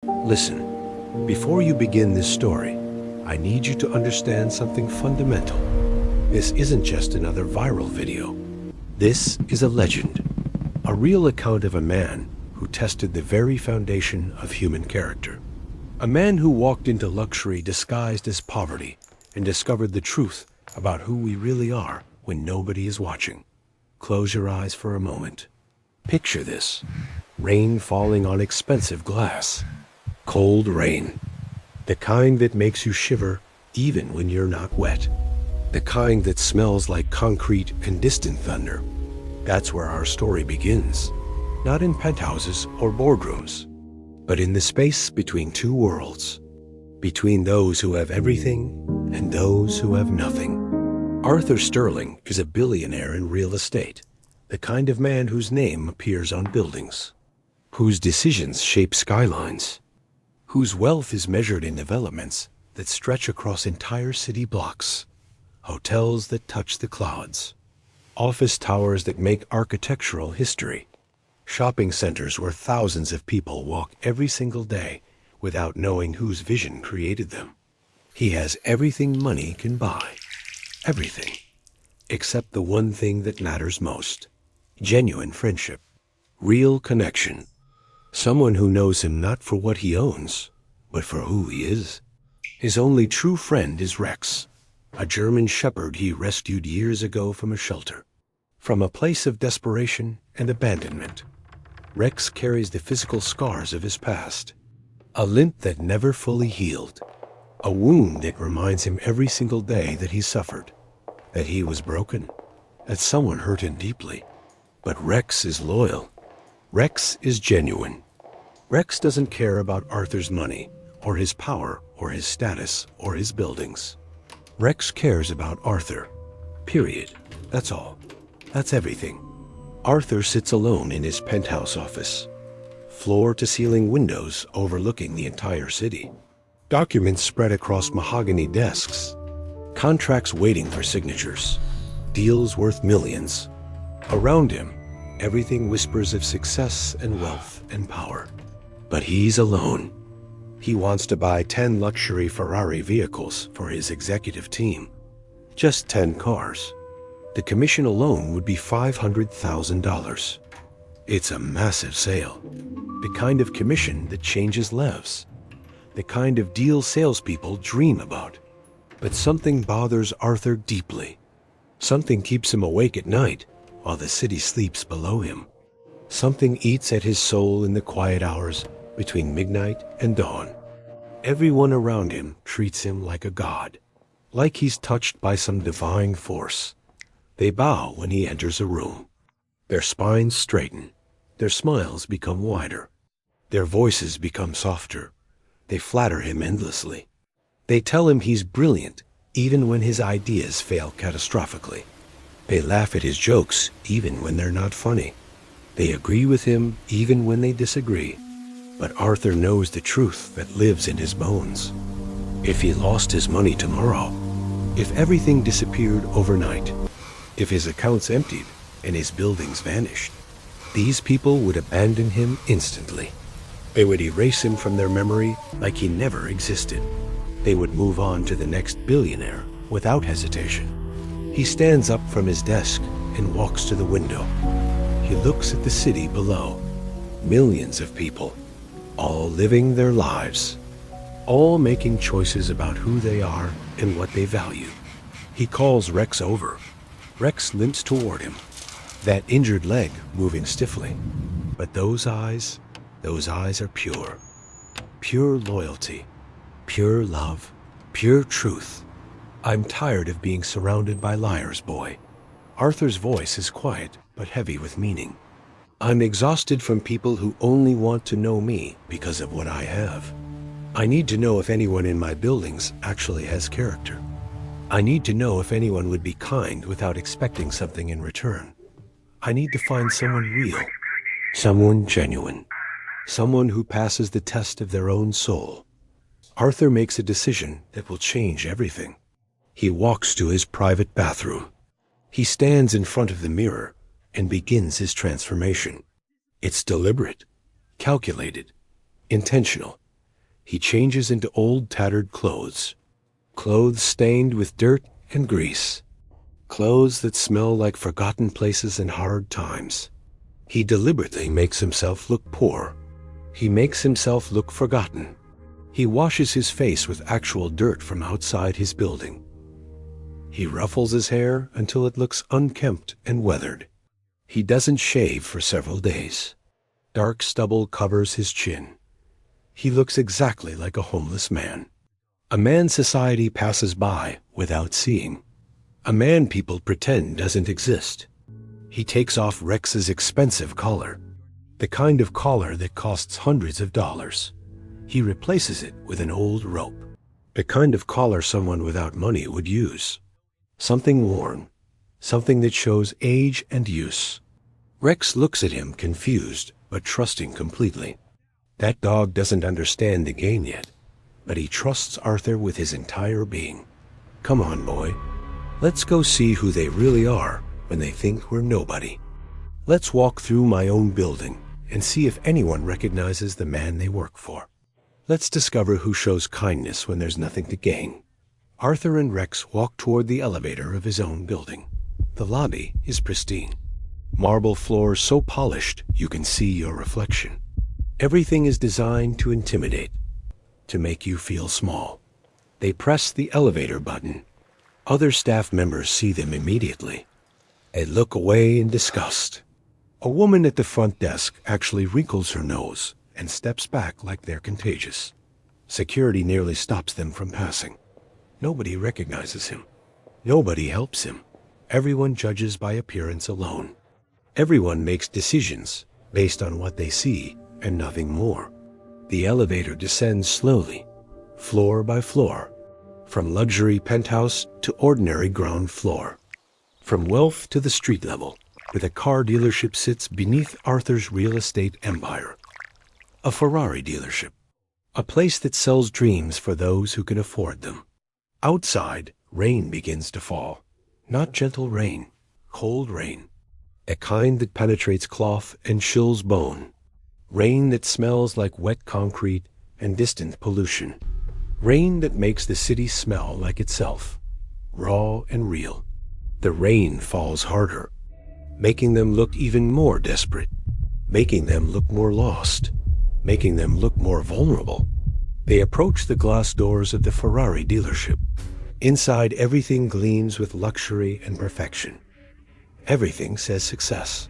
Listen, before you begin this story, I need you to understand something fundamental. This isn't just another viral video. This is a legend, a real account of a man who tested the very foundation of human character. A man who walked into luxury disguised as poverty and discovered the truth about who we really are when nobody is watching. Close your eyes for a moment. Picture this: rain falling on expensive glass. Cold rain. The kind that makes you shiver even when you're not wet. The kind that smells like concrete and distant thunder. That's where our story begins. Not in penthouses or boardrooms, but in the space between two worlds. Between those who have everything and those who have nothing. Arthur Sterling is a billionaire in real estate. The kind of man whose name appears on buildings. Whose decisions shape skylines. Whose wealth is measured in developments that stretch across entire city blocks. Hotels that touch the clouds. Office towers that make architectural history. Shopping centers where thousands of people walk every single day without knowing whose vision created them. He has everything money can buy. Everything. Except the one thing that matters most. Genuine friendship. Real connection. Someone who knows him not for what he owns, but for who he is. His only true friend is Rex, a German shepherd he rescued years ago from a shelter. From a place of desperation and abandonment. Rex carries the physical scars of his past. A limp that never fully healed. A wound that reminds him every single day that he suffered. That he was broken. That someone hurt him deeply. But Rex is loyal. Rex is genuine. Rex doesn't care about Arthur's money, or his power, or his status, or his buildings. Rex cares about Arthur. Period. That's all. That's everything. Arthur sits alone in his penthouse office. Floor-to-ceiling windows overlooking the entire city. Documents spread across mahogany desks. Contracts waiting for signatures. Deals worth millions. Around him, everything whispers of success and wealth and power. But he's alone. He wants to buy 10 luxury Ferrari vehicles for his executive team. Just 10 cars. The commission alone would be $500,000. It's a massive sale. The kind of commission that changes lives. The kind of deal salespeople dream about. But something bothers Arthur deeply. Something keeps him awake at night while the city sleeps below him. Something eats at his soul in the quiet hours between midnight and dawn. Everyone around him treats him like a god, like he's touched by some divine force. They bow when he enters a room. Their spines straighten. Their smiles become wider. Their voices become softer. They flatter him endlessly. They tell him he's brilliant, even when his ideas fail catastrophically. They laugh at his jokes, even when they're not funny. They agree with him, even when they disagree. But Arthur knows the truth that lives in his bones. If he lost his money tomorrow, if everything disappeared overnight, if his accounts emptied and his buildings vanished, these people would abandon him instantly. They would erase him from their memory like he never existed. They would move on to the next billionaire without hesitation. He stands up from his desk and walks to the window. He looks at the city below. Millions of people, all living their lives, all making choices about who they are and what they value. He calls Rex over. Rex limps toward him, that injured leg moving stiffly. But those eyes are pure. Pure loyalty, pure love, pure truth. I'm tired of being surrounded by liars, boy. Arthur's voice is quiet but heavy with meaning. I'm exhausted from people who only want to know me because of what I have. I need to know if anyone in my buildings actually has character. I need to know if anyone would be kind without expecting something in return. I need to find someone real, someone genuine, someone who passes the test of their own soul. Arthur makes a decision that will change everything. He walks to his private bathroom. He stands in front of the mirror and begins his transformation. It's deliberate, calculated, intentional. He changes into old tattered clothes. Clothes stained with dirt and grease. Clothes that smell like forgotten places and hard times. He deliberately makes himself look poor. He makes himself look forgotten. He washes his face with actual dirt from outside his building. He ruffles his hair until it looks unkempt and weathered. He doesn't shave for several days. Dark stubble covers his chin. He looks exactly like a homeless man. A man society passes by without seeing. A man people pretend doesn't exist. He takes off Rex's expensive collar, the kind of collar that costs hundreds of dollars. He replaces it with an old rope, the kind of collar someone without money would use. Something worn, something that shows age and use. Rex looks at him confused, but trusting completely. That dog doesn't understand the game yet, but he trusts Arthur with his entire being. Come on, boy. Let's go see who they really are when they think we're nobody. Let's walk through my own building and see if anyone recognizes the man they work for. Let's discover who shows kindness when there's nothing to gain. Arthur and Rex walk toward the elevator of his own building. The lobby is pristine. Marble floors so polished you can see your reflection. Everything is designed to intimidate, to make you feel small. They press the elevator button. Other staff members see them immediately. They look away in disgust. A woman at the front desk actually wrinkles her nose and steps back like they're contagious. Security nearly stops them from passing. Nobody recognizes him. Nobody helps him. Everyone judges by appearance alone. Everyone makes decisions based on what they see and nothing more. The elevator descends slowly, floor by floor, from luxury penthouse to ordinary ground floor. From wealth to the street level, where the car dealership sits beneath Arthur's real estate empire. A Ferrari dealership, a place that sells dreams for those who can afford them. Outside, rain begins to fall. Not gentle rain, cold rain. A kind that penetrates cloth and chills bone. Rain that smells like wet concrete and distant pollution. Rain that makes the city smell like itself, raw and real. The rain falls harder, making them look even more desperate, making them look more lost, making them look more vulnerable. They approach the glass doors of the Ferrari dealership. Inside, everything gleams with luxury and perfection. Everything says success.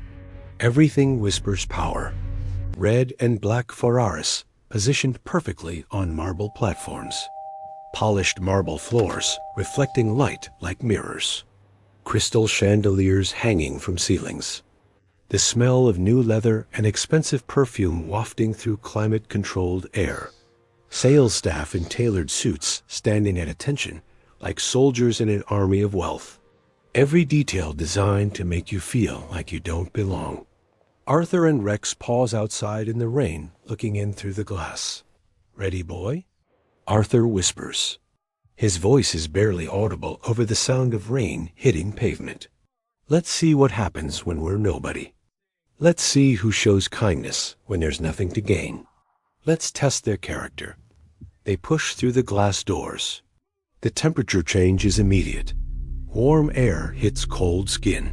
Everything whispers power. Red and black Ferraris positioned perfectly on marble platforms. Polished marble floors reflecting light like mirrors. Crystal chandeliers hanging from ceilings. The smell of new leather and expensive perfume wafting through climate-controlled air. Sales staff in tailored suits standing at attention like soldiers in an army of wealth. Every detail designed to make you feel like you don't belong. Arthur and Rex pause outside in the rain, looking in through the glass. Ready, boy? Arthur whispers. His voice is barely audible over the sound of rain hitting pavement. Let's see what happens when we're nobody. Let's see who shows kindness when there's nothing to gain. Let's test their character. They push through the glass doors. The temperature change is immediate. Warm air hits cold skin.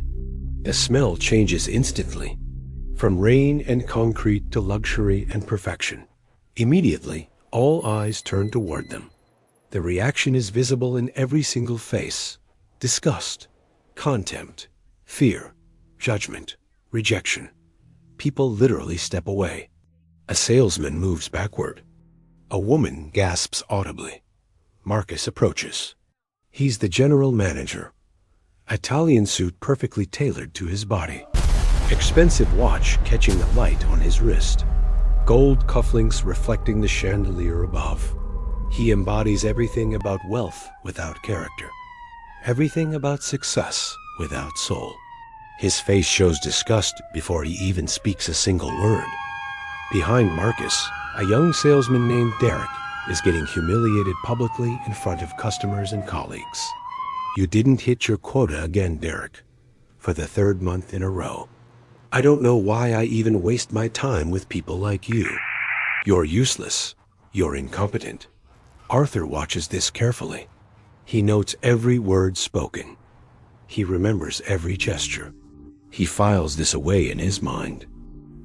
The smell changes instantly. From rain and concrete to luxury and perfection. Immediately, all eyes turn toward them. The reaction is visible in every single face. Disgust, contempt, fear, judgment, rejection. People literally step away. A salesman moves backward. A woman gasps audibly. Marcus approaches. He's the general manager. Italian suit perfectly tailored to his body. Expensive watch catching the light on his wrist. Gold cufflinks reflecting the chandelier above. He embodies everything about wealth without character. Everything about success without soul. His face shows disgust before he even speaks a single word. Behind Marcus, a young salesman named Derek is getting humiliated publicly in front of customers and colleagues. You didn't hit your quota again, Derek, for the third month in a row. I don't know why I even waste my time with people like you. You're useless. You're incompetent. Arthur watches this carefully. He notes every word spoken. He remembers every gesture. He files this away in his mind.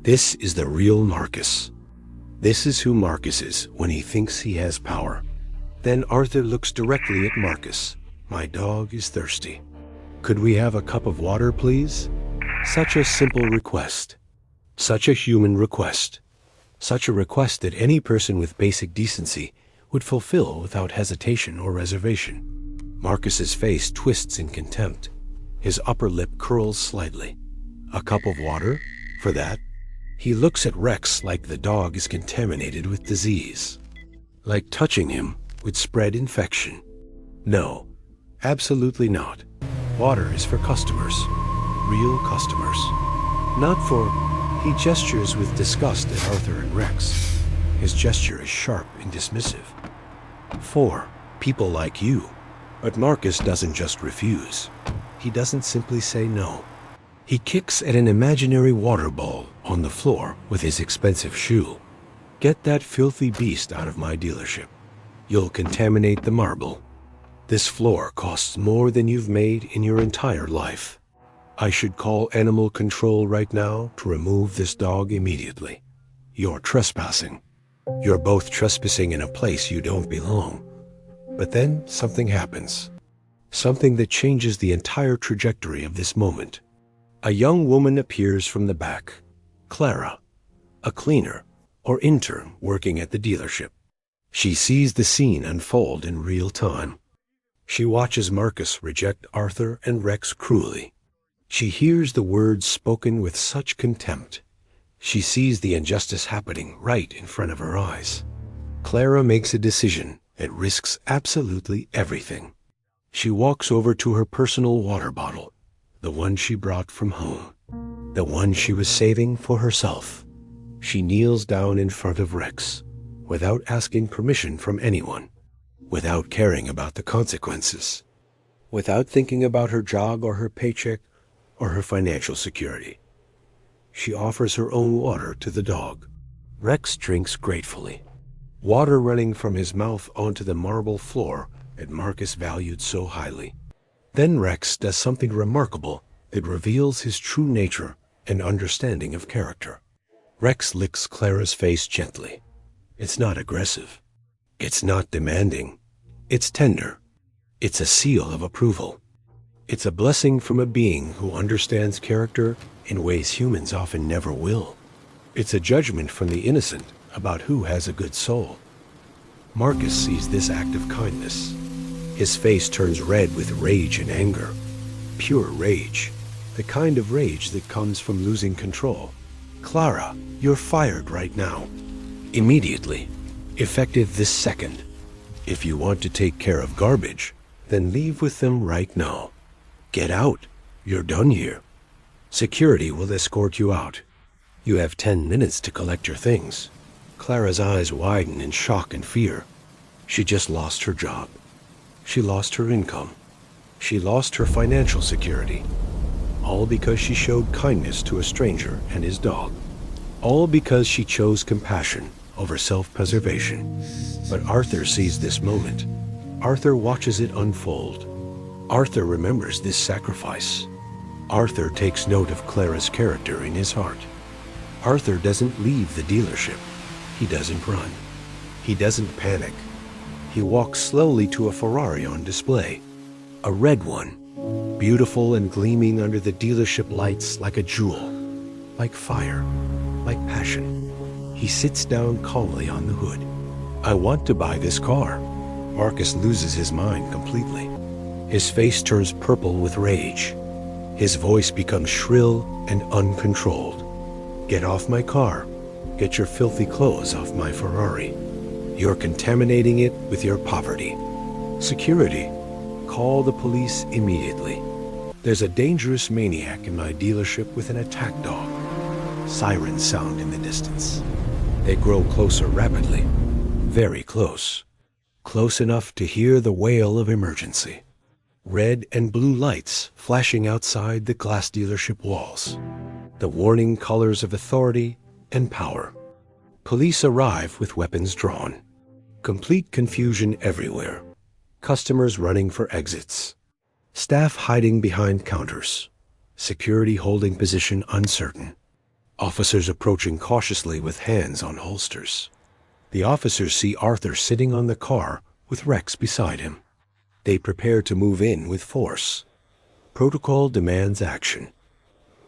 This is the real Marcus. This is who Marcus is when he thinks he has power. Then Arthur looks directly at Marcus. My dog is thirsty. Could we have a cup of water, please? Such a simple request. Such a human request. Such a request that any person with basic decency would fulfill without hesitation or reservation. Marcus's face twists in contempt. His upper lip curls slightly. A cup of water? For that? He looks at Rex like the dog is contaminated with disease. Like touching him would spread infection. No, absolutely not. Water is for customers. Real customers. Not for... He gestures with disgust at Arthur and Rex. His gesture is sharp and dismissive. For people like you. But Marcus doesn't just refuse. He doesn't simply say no. He kicks at an imaginary water ball on the floor with his expensive shoe. Get that filthy beast out of my dealership. You'll contaminate the marble. This floor costs more than you've made in your entire life. I should call animal control right now to remove this dog immediately. You're trespassing. You're both trespassing in a place you don't belong. But then something happens. Something that changes the entire trajectory of this moment. A young woman appears from the back. Clara, a cleaner or intern working at the dealership. She sees the scene unfold in real time. She watches Marcus reject Arthur and Rex cruelly. She hears the words spoken with such contempt. She sees the injustice happening right in front of her eyes. Clara makes a decision that risks absolutely everything. She walks over to her personal water bottle, the one she brought from home, the one she was saving for herself. She kneels down in front of Rex, without asking permission from anyone, without caring about the consequences, without thinking about her job or her paycheck or her financial security. She offers her own water to the dog. Rex drinks gratefully, water running from his mouth onto the marble floor that Marcus valued so highly. Then Rex does something remarkable that reveals his true nature and understanding of character. Rex licks Clara's face gently. It's not aggressive. It's not demanding. It's tender. It's a seal of approval. It's a blessing from a being who understands character in ways humans often never will. It's a judgment from the innocent about who has a good soul. Marcus sees this act of kindness. His face turns red with rage and anger. Pure rage. The kind of rage that comes from losing control. Clara, you're fired right now. Immediately. Effective this second. If you want to take care of garbage, then leave with them right now. Get out. You're done here. Security will escort you out. You have 10 minutes to collect your things. Clara's eyes widen in shock and fear. She just lost her job. She lost her income. She lost her financial security. All because she showed kindness to a stranger and his dog. All because she chose compassion over self-preservation. But Arthur sees this moment. Arthur watches it unfold. Arthur remembers this sacrifice. Arthur takes note of Clara's character in his heart. Arthur doesn't leave the dealership. He doesn't run. He doesn't panic. He walks slowly to a Ferrari on display. A red one, beautiful and gleaming under the dealership lights like a jewel, like fire, like passion. He sits down calmly on the hood. I want to buy this car. Marcus loses his mind completely. His face turns purple with rage. His voice becomes shrill and uncontrolled. Get off my car. Get your filthy clothes off my Ferrari. You're contaminating it with your poverty. Security. Call the police immediately. There's a dangerous maniac in my dealership with an attack dog. Sirens sound in the distance. They grow closer rapidly. Very close. Close enough to hear the wail of emergency. Red and blue lights flashing outside the glass dealership walls. The warning colors of authority and power. Police arrive with weapons drawn. Complete confusion everywhere. Customers running for exits. Staff hiding behind counters. Security holding position uncertain. Officers approaching cautiously with hands on holsters. The officers see Arthur sitting on the car with Rex beside him. They prepare to move in with force. Protocol demands action.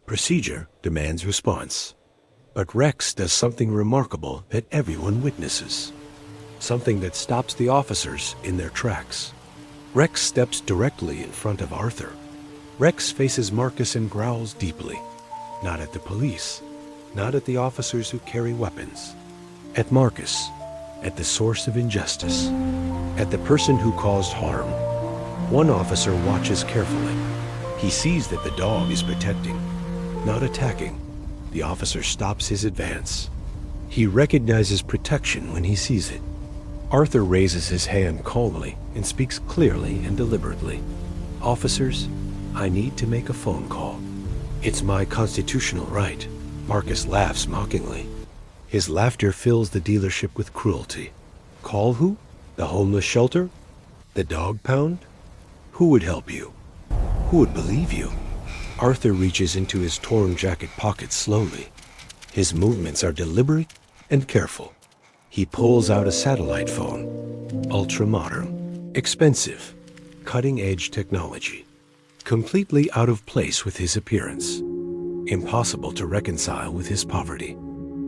Procedure demands response. But Rex does something remarkable that everyone witnesses. Something that stops the officers in their tracks. Rex steps directly in front of Arthur. Rex faces Marcus and growls deeply. Not at the police, not at the officers who carry weapons. At Marcus, at the source of injustice, at the person who caused harm. One officer watches carefully. He sees that the dog is protecting, not attacking. The officer stops his advance. He recognizes protection when he sees it. Arthur raises his hand calmly and speaks clearly and deliberately. Officers, I need to make a phone call. It's my constitutional right. Marcus laughs mockingly. His laughter fills the dealership with cruelty. Call who? The homeless shelter? The dog pound? Who would help you? Who would believe you? Arthur reaches into his torn jacket pocket slowly. His movements are deliberate and careful. He pulls out a satellite phone. Ultra-modern. Expensive. Cutting-edge technology. Completely out of place with his appearance. Impossible to reconcile with his poverty.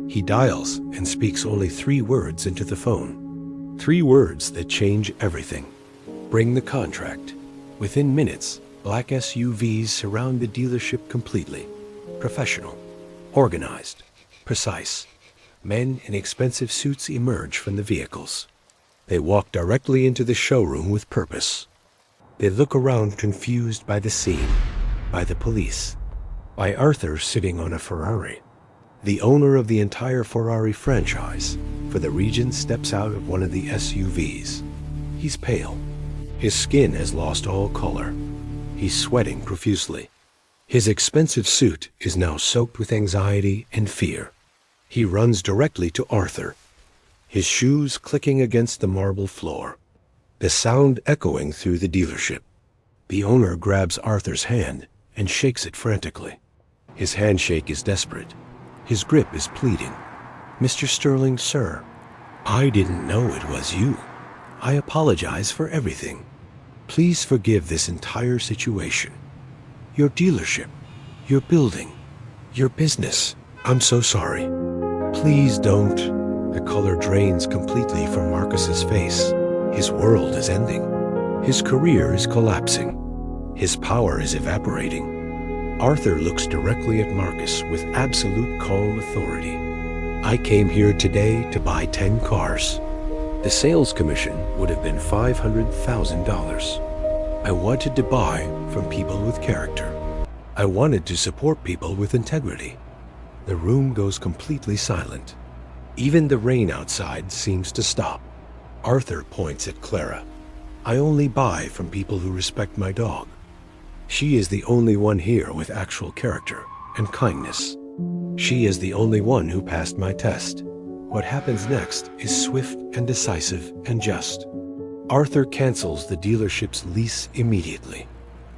He dials and speaks only 3 words into the phone. 3 words that change everything. Bring the contract. Within minutes, black SUVs surround the dealership completely. Professional. Organized. Precise. Men in expensive suits emerge from the vehicles. They walk directly into the showroom with purpose. They look around confused by the scene, by the police, by Arthur sitting on a Ferrari. The owner of the entire Ferrari franchise for the region steps out of one of the SUVs. He's pale. His skin has lost all color. He's sweating profusely. His expensive suit is now soaked with anxiety and fear. He runs directly to Arthur, his shoes clicking against the marble floor, the sound echoing through the dealership. The owner grabs Arthur's hand and shakes it frantically. His handshake is desperate. His grip is pleading. Mr. Sterling, sir, I didn't know it was you. I apologize for everything. Please forgive this entire situation. Your dealership, your building, your business. I'm so sorry. Please don't. The color drains completely from Marcus's face. His world is ending. His career is collapsing. His power is evaporating. Arthur looks directly at Marcus with absolute calm authority. I came here today to buy 10 cars. The sales commission would have been $500,000. I wanted to buy from people with character. I wanted to support people with integrity. The room goes completely silent. Even the rain outside seems to stop. Arthur points at Clara. I only buy from people who respect my dog. She is the only one here with actual character and kindness. She is the only one who passed my test. What happens next is swift and decisive and just. Arthur cancels the dealership's lease immediately.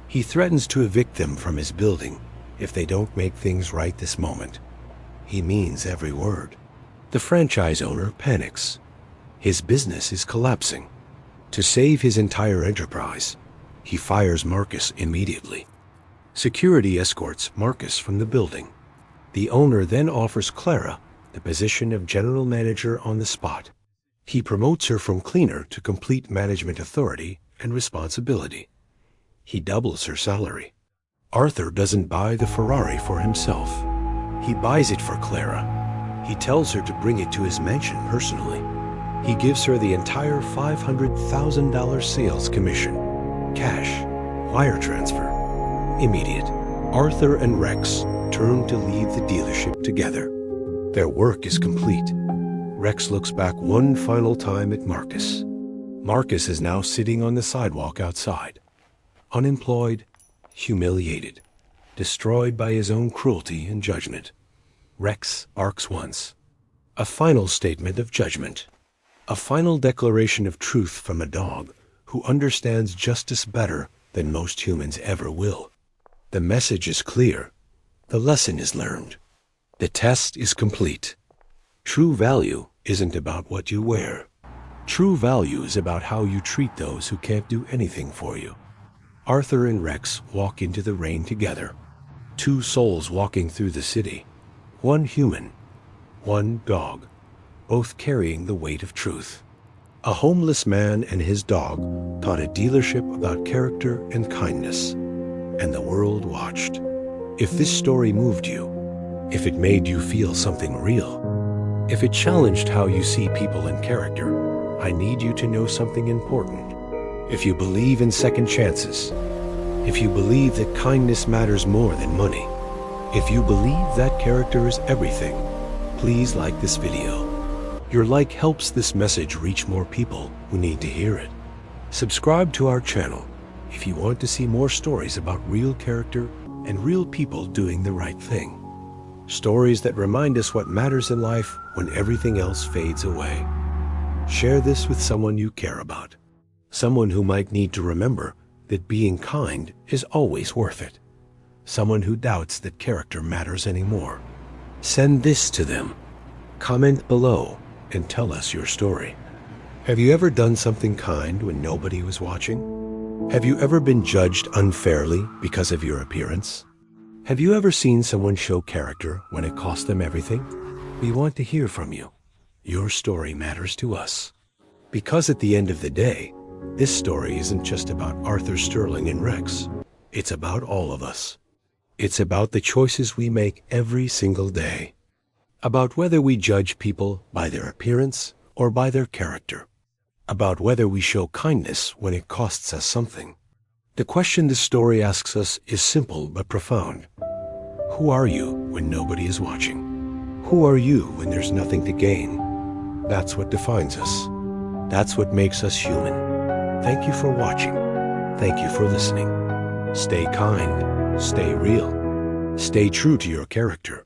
He threatens to evict them from his building if they don't make things right this moment. He means every word. The franchise owner panics. His business is collapsing. To save his entire enterprise, he fires Marcus immediately. Security escorts Marcus from the building. The owner then offers Clara the position of general manager on the spot. He promotes her from cleaner to complete management authority and responsibility. He doubles her salary. Arthur doesn't buy the Ferrari for himself. He buys it for Clara. He tells her to bring it to his mansion personally. He gives her the entire $500,000 sales commission. Cash, wire transfer, immediate. Arthur and Rex turn to leave the dealership together. Their work is complete. Rex looks back one final time at Marcus. Marcus is now sitting on the sidewalk outside. Unemployed, humiliated, destroyed by his own cruelty and judgment. Rex barks once. A final statement of judgment. A final declaration of truth from a dog who understands justice better than most humans ever will. The message is clear. The lesson is learned. The test is complete. True value isn't about what you wear. True value is about how you treat those who can't do anything for you. Arthur and Rex walk into the rain together. Two souls walking through the city. One human, one dog, both carrying the weight of truth. A homeless man and his dog taught a dealership about character and kindness, and the world watched. If this story moved you, if it made you feel something real, if it challenged how you see people and character, I need you to know something important. If you believe in second chances, if you believe that kindness matters more than money, if you believe that character is everything, please like this video. Your like helps this message reach more people who need to hear it. Subscribe to our channel if you want to see more stories about real character and real people doing the right thing. Stories that remind us what matters in life when everything else fades away. Share this with someone you care about. Someone who might need to remember that being kind is always worth it. Someone who doubts that character matters anymore. Send this to them. Comment below and tell us your story. Have you ever done something kind when nobody was watching? Have you ever been judged unfairly because of your appearance? Have you ever seen someone show character when it cost them everything? We want to hear from you. Your story matters to us. Because at the end of the day, this story isn't just about Arthur Sterling and Rex. It's about all of us. It's about the choices we make every single day. About whether we judge people by their appearance or by their character. About whether we show kindness when it costs us something. The question this story asks us is simple but profound. Who are you when nobody is watching? Who are you when there's nothing to gain? That's what defines us. That's what makes us human. Thank you for watching. Thank you for listening. Stay kind. Stay real. Stay true to your character.